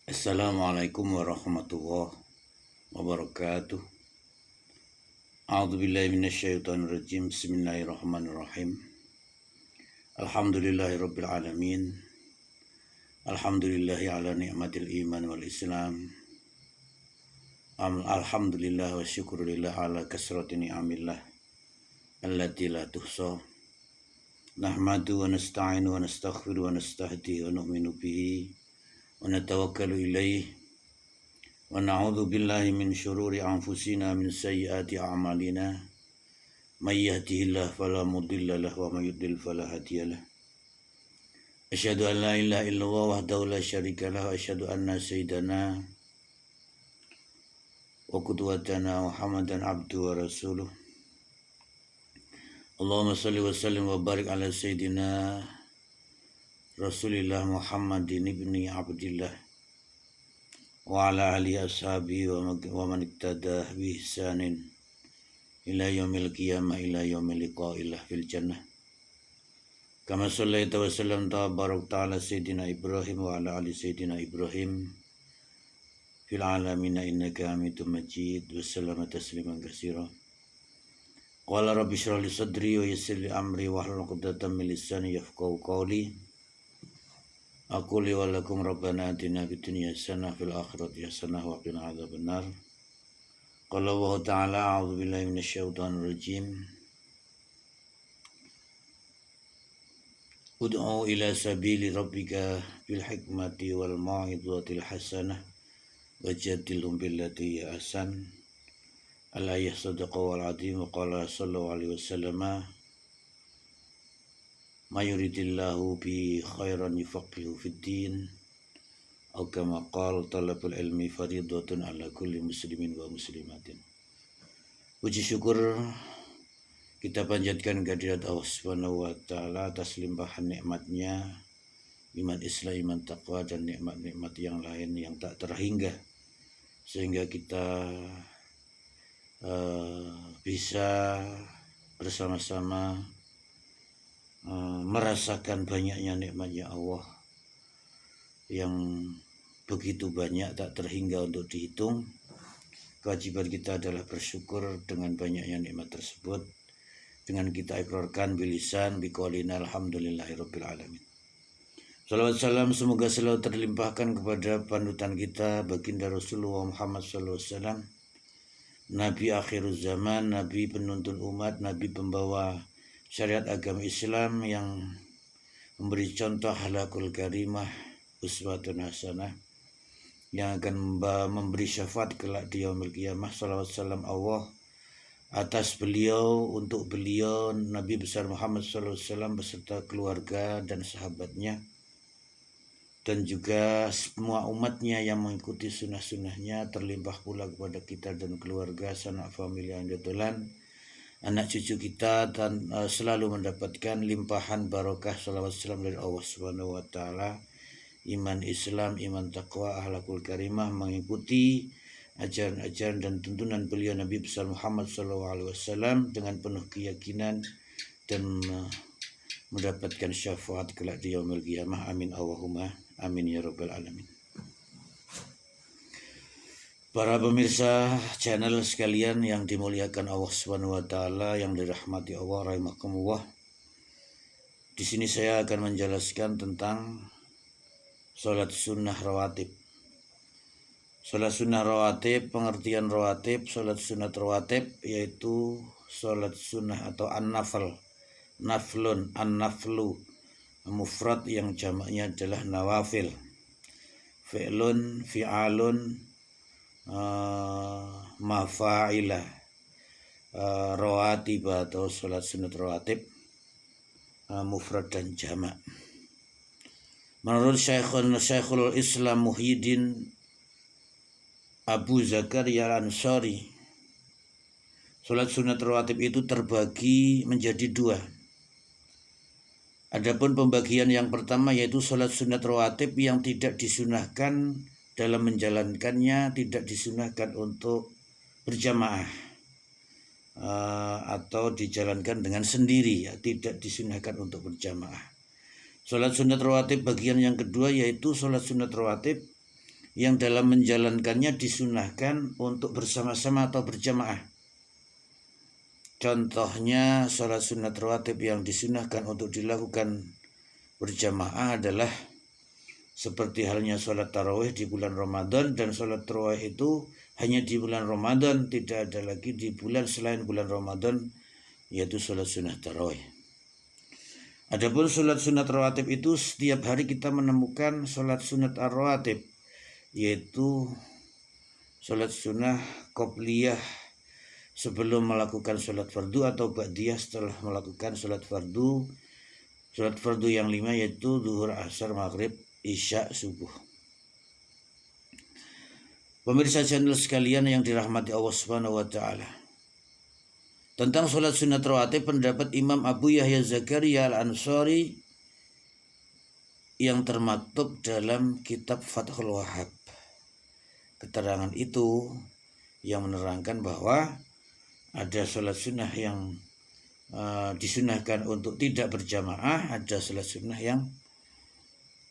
Assalamualaikum warahmatullahi wabarakatuh. A'udzubillahi minasyaitonirrajim. Bismillahirrahmanirrahim. Alhamdulillahirabbil alamin. Alhamdulillahi ala ni'matil iman wal islam. Alhamdulillah wa syukurillah ala kasrati ni'amillah allati la tuhsa. Nahmadu wa nasta'inu wa nastaghfiru wa nastahdi wa nu'minu bihi wa natawakkalu ilaihi wa na'udzu billahi min syururi anfusina min sayyiati a'malina may yahdihillahu fala mudilla lahu wa may yudlil fala hadiyalah. Asyhadu an la ilaha illallah wahdahu la syarika lahu wa asyhadu anna sayyidana wa qudwatana Muhammadan abduhu wa rasuluh. Allahumma shalli wa sallim wa barik ala sayyidina Rasulillah Muhammadin ibni Abdillah wa ala alihi ashabihi wa man iktada bi ihsanin ila yaumil qiyamah ila yaumil liqa'illah fil jannah. Kama sallaita wa sallamta barakta ala sayyidina Ibrahim wa ala ali sayyidina Ibrahim fil alamin innaka Hamidum Majid. Wa sallama tasliman katsira. Qala rabbi shrah li sadri wa yassir li amri wahlul 'uqdatam min lisani yafqahu qawli. Aqul wa lakum rabbana atina fid dunya hasanah fil akhirati hasanah wa qina adzabannar. Qala Allah ta'ala a'udzu billahi minasyaitonir rajim. Ud'u ila sabili rabbika bil hikmati wal mau'izatil hasanah wajadilhum billati hiya ahsan. Al-ayah sadaqa wal azim wa qala sallallahu alaihi wasallam ma yuridillahu bi khairan yufaqihu fid din atau kama qala talabul ilmi faridatun ala kulli muslimin wa muslimatin. Puji syukur kita panjatkan kehadirat Allah Subhanahu wa taala atas limpahan nikmatnya, iman Islam, iman taqwa dan nikmat-nikmat yang lain yang tak terhingga, sehingga kita bisa bersama-sama merasakan banyaknya nikmatnya Allah yang begitu banyak tak terhingga untuk dihitung. Kewajiban kita adalah bersyukur dengan banyaknya nikmat tersebut dengan kita ikrarkan bilisan biqaulina alhamdulillahirabbil alamin. Salawat salam semoga selalu terlimpahkan kepada panutan kita baginda Rasulullah Muhammad sallallahu alaihi wasallam, Nabi akhirul zaman, Nabi penuntun umat, Nabi pembawa syariat agama Islam yang memberi contoh akhlakul karimah, uswatun hasanah, yang akan memberi syafaat kelak di yaumil qiyamah. Salawat salam Allah atas beliau, untuk beliau Nabi besar Muhammad SAW beserta keluarga dan sahabatnya, dan juga semua umatnya yang mengikuti sunnah-sunnahnya, terlimpah pula kepada kita dan keluarga, sanak famili yang ditelan, anak cucu kita, dan selalu mendapatkan limpahan barokah salawat salam dari Allah Subhanahu wa taala, iman Islam, iman taqwa, akhlakul karimah, mengikuti ajaran-ajaran dan tuntunan beliau Nabi besar Muhammad SAW dengan penuh keyakinan dan mendapatkan syafaat kelak di yaumil qiyamah. Amin Allahumma amin ya rabbal alamin. Para pemirsa channel sekalian yang dimuliakan Allah Subhanahu wa taala, yang dirahmati Allah rahimakumullah. Di sini saya akan menjelaskan tentang salat sunnah rawatib. Salat sunnah rawatib, pengertian rawatib, salat sunnah rawatib yaitu salat sunnah atau an-nafl. Naflun, an-naflu, mufrad yang jamaknya adalah nawafil. Fi'lun, fi'alun, mafa'ilah, rawatib atau salat sunnah rawatib, mufrad dan jamak. Menurut Syekhul Islam Muhyiddin Abu Zakaria Al-Ansari, salat sunat rawatib itu terbagi menjadi dua. Adapun pembagian yang pertama yaitu salat sunat rawatib yang tidak disunahkan dalam menjalankannya, tidak disunahkan untuk berjamaah atau dijalankan dengan sendiri, ya, tidak disunahkan untuk berjamaah. Salat sunat rawatib bagian yang kedua yaitu salat sunat rawatib yang dalam menjalankannya disunahkan untuk bersama-sama atau berjamaah. Contohnya sholat sunat rawatib yang disunahkan untuk dilakukan berjamaah adalah seperti halnya sholat tarawih di bulan Ramadan, dan sholat tarawih itu hanya di bulan Ramadan, tidak ada lagi di bulan selain bulan Ramadan, yaitu sholat sunat tarawih. Adapun sholat sunat rawatib itu setiap hari kita menemukan sholat sunat ar-rawatib, yaitu sholat sunnah qobliyah sebelum melakukan sholat fardu atau ba'diyah setelah melakukan sholat fardu. Sholat fardu yang 5 yaitu zuhur, asar, maghrib, isya, subuh. Pemirsa channel sekalian yang dirahmati Allah Subhanahu wa taala. Tentang sholat sunat rawatib, pendapat Imam Abu Yahya Zakaria Al-Ansari yang termaktub dalam kitab Fathul Wahhab. Keterangan itu yang menerangkan bahwa ada sholat sunnah yang disunahkan untuk tidak berjamaah, ada sholat sunnah yang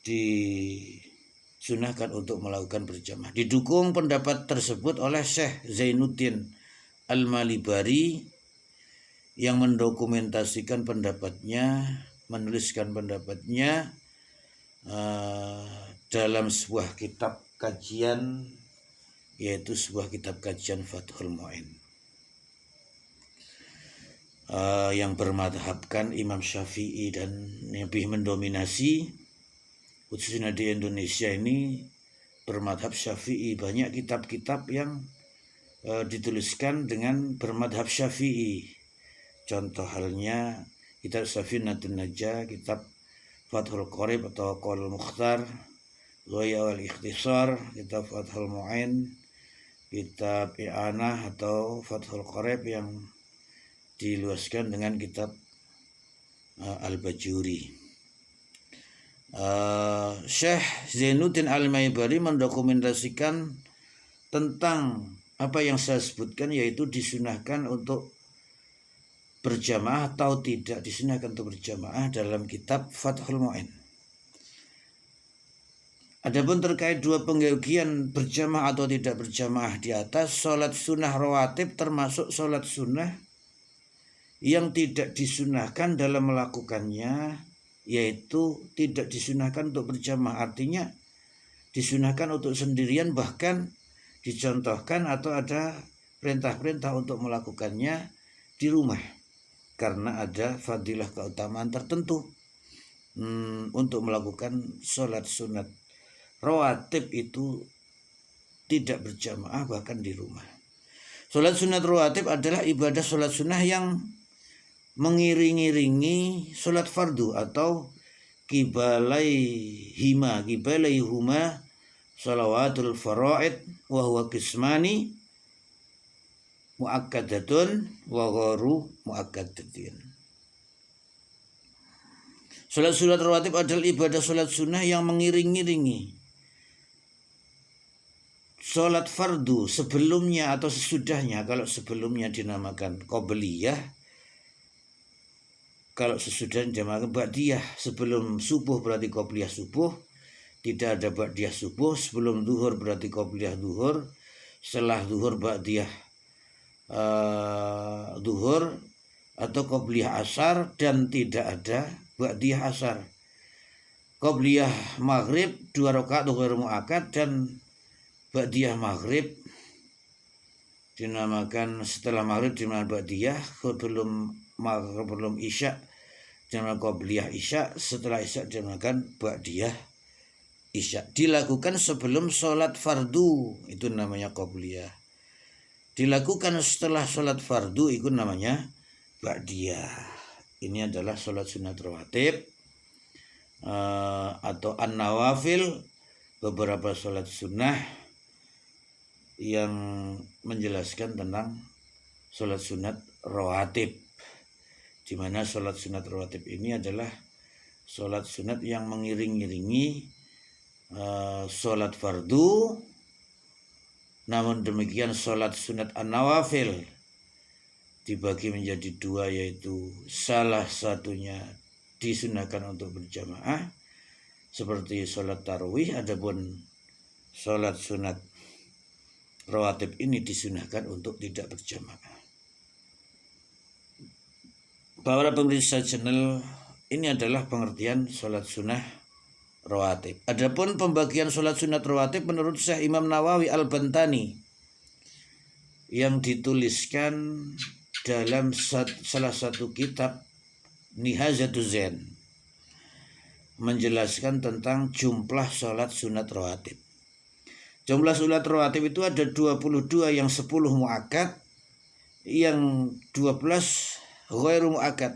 disunahkan untuk melakukan berjamaah. Didukung pendapat tersebut oleh Syekh Zainuddin Al-Malibari yang mendokumentasikan pendapatnya, menuliskan pendapatnya dalam sebuah kitab kajian, yaitu sebuah kitab kajian Fathul Mu'in, yang bermadhabkan Imam Syafi'i dan lebih mendominasi, khususnya di Indonesia ini bermadhab Syafi'i. Banyak kitab-kitab yang dituliskan dengan bermadhab Syafi'i. Contoh halnya kitab Safinatun Najah, kitab Fathul Qorib atau Qaul Mukhtar, Ghaya wal Ikhtisar, kitab Fathul Mu'in, kitab I'anah atau Fathul Qorib yang diluaskan dengan kitab Al-Bajuri. Syekh Zainuddin Al-Malibari mendokumentasikan tentang apa yang saya sebutkan, yaitu disunahkan untuk berjamaah atau tidak disunahkan untuk berjamaah dalam kitab Fathul Mu'in. Adapun terkait dua penggagian berjamaah atau tidak berjamaah di atas, sholat sunnah rawatib termasuk sholat sunnah yang tidak disunahkan dalam melakukannya, yaitu tidak disunahkan untuk berjamaah. Artinya disunahkan untuk sendirian, bahkan dicontohkan atau ada perintah-perintah untuk melakukannya di rumah karena ada fadilah keutamaan tertentu. Untuk melakukan sholat sunat rawatib itu tidak berjamaah, bahkan di rumah. Sholat sunat rawatib adalah ibadah sholat sunnah yang mengiring-iringi sholat fardu atau kibalaihuma shalawatul faraid wa huwa qismani muakkadatun wa gharu muakkadatin. Sholat sunat rawatib adalah ibadah sholat sunnah yang mengiring-iringi sholat fardu sebelumnya atau sesudahnya. Kalau sebelumnya dinamakan qobliyah, kalau sesudah dinamakan ba'diyah. Sebelum subuh berarti qobliyah subuh, tidak ada ba'diyah subuh. Sebelum zuhur berarti qobliyah zuhur, setelah zuhur ba'diyah zuhur atau qobliyah asar, dan tidak ada ba'diyah asar. Qobliyah maghrib 2 rakaat zuhur muakkad, dan ba'diyah maghrib dinamakan setelah maghrib dinamakan ba'diyah, belum isya dinamakan qobliyah isya, setelah isya dinamakan ba'diyah isya. Dilakukan sebelum sholat fardu, itu namanya qobliyah. Dilakukan setelah sholat fardu, itu namanya ba'diyah. Ini adalah sholat sunat rawatib atau an-nawafil, beberapa sholat sunnah yang menjelaskan tentang sholat sunat rawatib, di mana sholat sunat rawatib ini adalah sholat sunat yang mengiring-iringi sholat fardu. Namun demikian sholat sunat an-nawafil dibagi menjadi 2, yaitu salah satunya disunahkan untuk berjamaah seperti sholat tarawih. Adapun sholat sunat rawatib ini disunahkan untuk tidak berjamaah. Para pemirsa channel, ini adalah pengertian sholat sunnah rawatib. Adapun pembagian sholat sunat rawatib menurut Syekh Imam Nawawi Al-Bantani yang dituliskan dalam salah satu kitab Nihayatuz Zain, menjelaskan tentang jumlah sholat sunat rawatib. Jumlah sholat rawatib itu ada 22, yang 10 muakkad, yang 12 ghairu muakkad,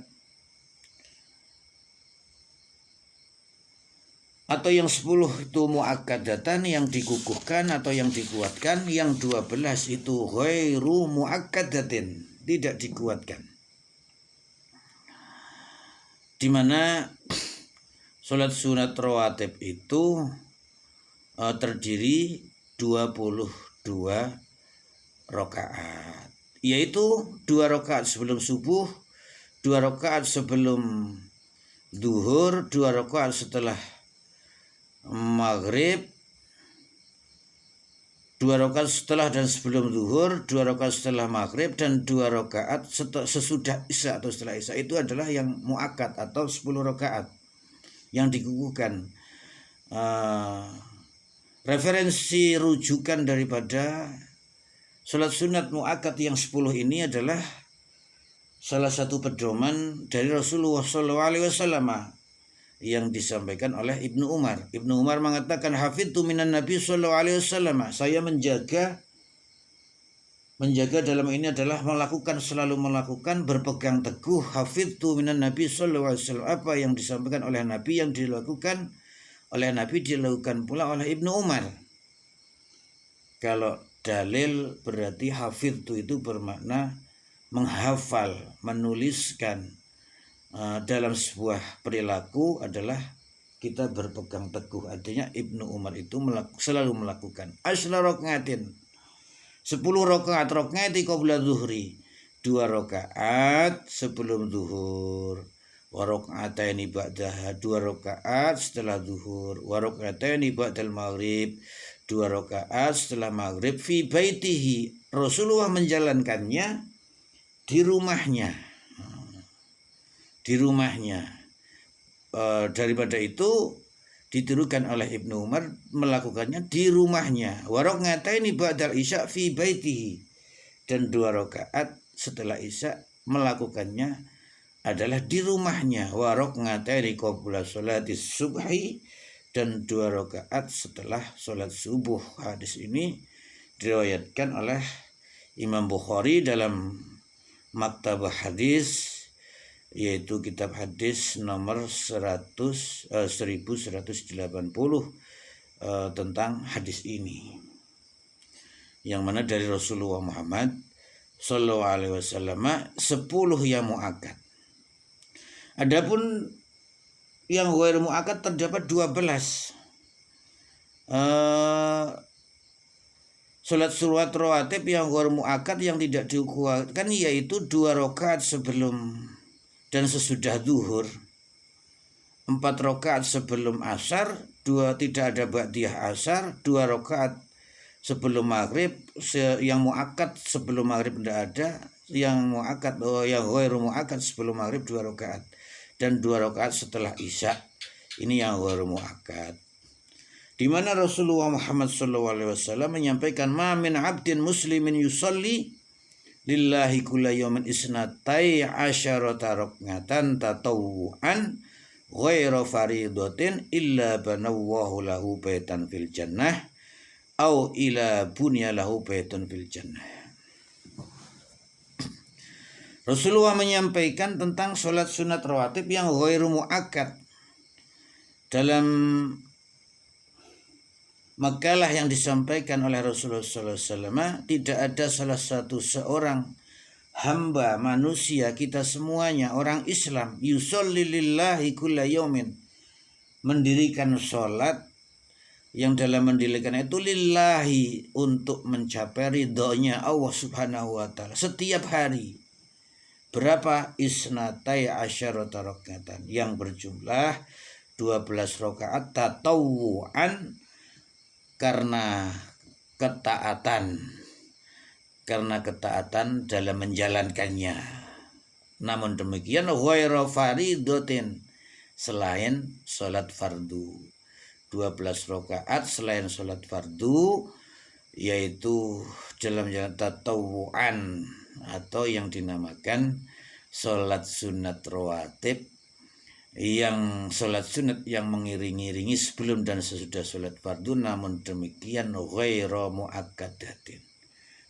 atau yang 10 itu muakkadatan, yang dikukuhkan atau yang dikuatkan, yang 12 itu ghairu muakkadatin, tidak dikuatkan. Di mana sholat sunat rawatib itu terdiri 22 rakaat, yaitu 2 rakaat sebelum subuh, 2 rakaat sebelum duhur, 2 rakaat setelah maghrib, 2 rakaat setelah dan sebelum duhur, 2 rakaat setelah maghrib, dan 2 rakaat sesudah isya atau setelah isya. Itu adalah yang muakkad atau 10 rakaat yang dikukuhkan. Referensi rujukan daripada sholat sunat muakkad yang 10 ini adalah salah satu pedoman dari Rasulullah SAW yang disampaikan oleh Ibnu Umar. Ibnu Umar mengatakan, hafidtu minan Nabi SAW, saya menjaga dalam ini adalah selalu melakukan, berpegang teguh, hafidtu minan Nabi SAW, apa yang disampaikan oleh Nabi, yang dilakukan oleh Nabi dilakukan pula oleh Ibnu Umar. Kalau dalil berarti hafidtu itu bermakna menghafal, menuliskan. Dalam sebuah perilaku adalah kita berpegang teguh. Artinya Ibnu Umar itu selalu melakukan asyra rakaatin, 10 rakaat, rakaati qabla zuhri, 2 rakaat sebelum zuhur, wa rakaataini ba'daha, 2 rakaat setelah zuhur, wa rakaataini ba'dal maghrib, 2 rakaat setelah maghrib, fi baitihi, Rasulullah menjalankannya di rumahnya. Daripada itu ditirukan oleh Ibnu Umar melakukannya di rumahnya. Wa rakaataini ba'dal isya fi baitihi, dan 2 rakaat setelah isya melakukannya adalah di rumahnya. Wa rakaataini qabla sholati subhi, dan 2 rakaat setelah sholat subuh. Hadis ini diriwayatkan oleh Imam Bukhari dalam Maktabah Hadis, yaitu kitab hadis nomor 1180 tentang hadis ini, yang mana dari Rasulullah Muhammad SAW 10 yang muakkad. Adapun yang ghairu muakkad terdapat 12. Sholat sunat rawatib yang ghairu muakkad yang tidak dikuatkan yaitu 2 rakaat sebelum dan sesudah zuhur, 4 rakaat sebelum asar, 2 tidak ada ba'diyah asar, 2 rakaat sebelum maghrib, yang muakkad sebelum maghrib tidak ada, yang muakkad yang ghairu muakkad sebelum maghrib 2 rakaat, dan 2 rakaat setelah isya. Ini yang ghairu muakkad. Di mana Rasulullah Muhammad SAW menyampaikan, ma min abdin muslimin yusalli lillahi kulla yawmin isnatai asyarata rak'atan tatawwu'an ghaira faridatin illa banawwahu lahu baitan fil jannah au ila bunya lahu baitun fil jannah. Rasulullah menyampaikan tentang sholat sunat rawatib yang ghairu muakkad dalam makalah yang disampaikan oleh Rasulullah SAW. Tidak ada salah satu seorang hamba manusia, kita semuanya orang Islam, yusolli lillahi kulla yaumin, mendirikan sholat, yang dalam mendirikan itu lillahi, untuk mencapai ridhonya Allah Subhanahu wa ta'ala setiap hari. Berapa? Isnatai asyarata rakatan, yang berjumlah 12 rakaat tatawwu'an, karena ketaatan dalam menjalankannya. Namun demikian ghairu faridatin, selain sholat fardu. 12 rakaat selain sholat fardu, yaitu dalam jalan tatawuan atau yang dinamakan sholat sunat rawatib, yang sholat sunat yang mengiringi sebelum dan sesudah sholat fardu. Namun demikian ghairu muakkadatin,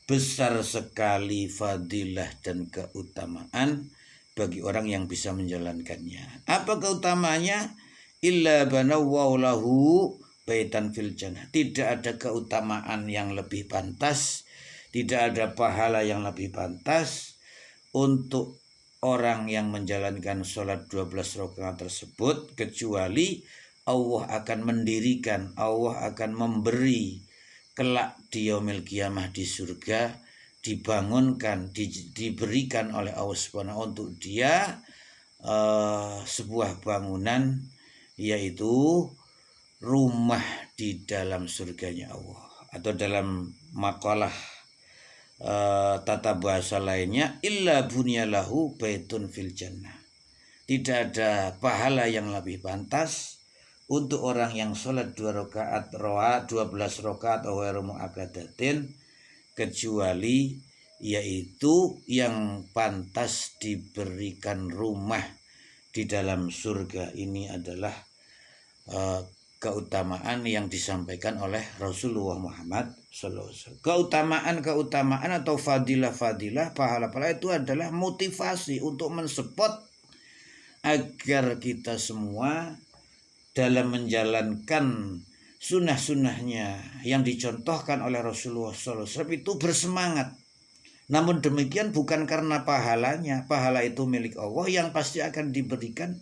besar sekali fadilah dan keutamaan bagi orang yang bisa menjalankannya. Apa keutamaannya? Illa banawwahu lahu baitan fil jannah. Tidak ada keutamaan yang lebih pantas, tidak ada pahala yang lebih pantas untuk orang yang menjalankan sholat 12 rakaat tersebut, kecuali Allah akan mendirikan, Allah akan memberi kelak di yaumil qiyamah di surga, dibangunkan, diberikan oleh Allah Subhanahu untuk dia sebuah bangunan, yaitu rumah di dalam surganya Allah. Atau dalam makalah tata bahasa lainnya, illa bunyalahu baitun fil jannah. Tidak ada pahala yang lebih pantas untuk orang yang sholat 12 rakaat ghairu muakkadatin, kecuali yaitu yang pantas diberikan rumah di dalam surga. Ini adalah keutamaan yang disampaikan oleh Rasulullah Muhammad SAW. Keutamaan atau fadilah, pahala-pahala itu adalah motivasi untuk mensupport agar kita semua dalam menjalankan sunnah-sunnahnya yang dicontohkan oleh Rasulullah SAW itu bersemangat. Namun demikian bukan karena pahalanya, pahala itu milik Allah yang pasti akan diberikan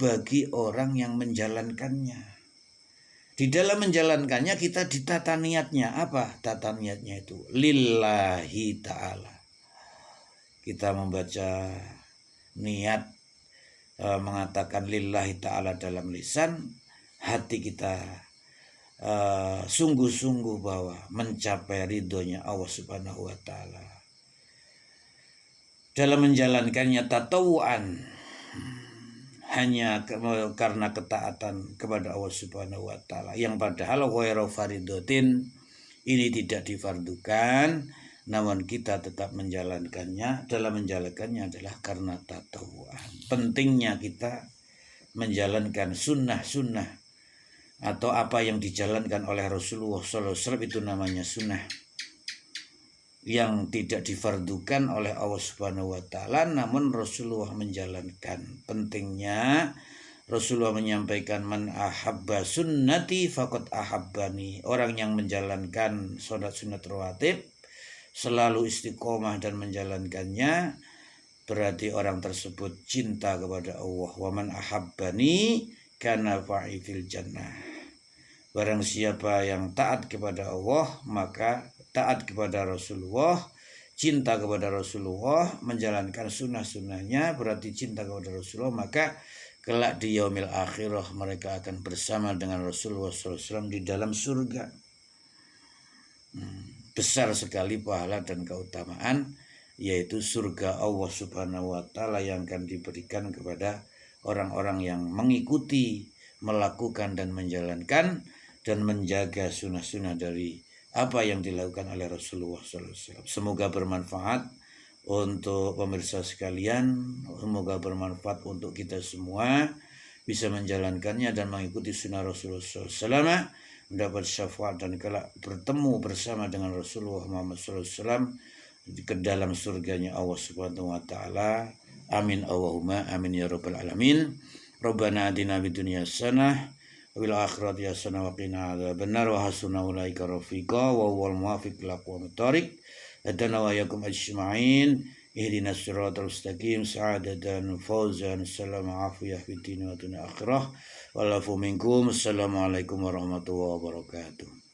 bagi orang yang menjalankannya. Di dalam menjalankannya kita ditata niatnya. Apa tata niatnya itu? Lillahi ta'ala. Kita membaca niat, mengatakan lillahi ta'ala dalam lisan, hati kita sungguh-sungguh bahwa mencapai ridhonya Allah Subhanahu wa ta'ala. Dalam menjalankannya tatawuan, hanya karena ketaatan kepada Allah Subhanahu wa ta'ala, yang padahal ghairu faridatin, ini tidak difardukan, namun kita tetap menjalankannya. Dalam menjalankannya adalah karena tatawuan. Pentingnya kita menjalankan sunnah-sunnah atau apa yang dijalankan oleh Rasulullah SAW, itu namanya sunnah yang tidak difardukan oleh Allah Subhanahu wa ta'ala, namun Rasulullah menjalankan. Pentingnya Rasulullah menyampaikan, man ahabba sunnati faqad ahabbani. Orang yang menjalankan sholat sunat rawatib, selalu istiqomah dan menjalankannya, berarti orang tersebut cinta kepada Allah. Wa man ahabbani kana fa'i fil jannah. Barang siapa yang taat kepada Allah, maka taat kepada Rasulullah, cinta kepada Rasulullah, menjalankan sunnah-sunnahnya, berarti cinta kepada Rasulullah, maka kelak di yaumil akhirah mereka akan bersama dengan Rasulullah SAW di dalam surga. Besar sekali pahala dan keutamaan, yaitu surga Allah Subhanahu wa ta'ala yang akan diberikan kepada orang-orang yang mengikuti, melakukan dan menjalankan dan menjaga sunnah-sunnah dari apa yang dilakukan oleh Rasulullah SAW. Semoga bermanfaat untuk pemirsa sekalian, semoga bermanfaat untuk kita semua, bisa menjalankannya dan mengikuti sunnah Rasulullah SAW, mendapat syafaat dan kelak bertemu bersama dengan Rasulullah Muhammad SAW ke dalam surganya Allah Subhanahu wa ta'ala. Amin Allahumma amin ya rabbal alamin. Rabbana atina fid dunya hasanah wal akhirati hasanah wa qina adzabannar wa hasuna ulaika rafiqa wa huwal muwaffiq ila aqwamit thoriq. Hadana wa yakum ajma'in ihdinas siratal mustaqim sa'adatan fawzan salamun afiyah fid dunya wa akhirah. Walafu minkum. Assalamualaikum warahmatullahi wabarakatuh.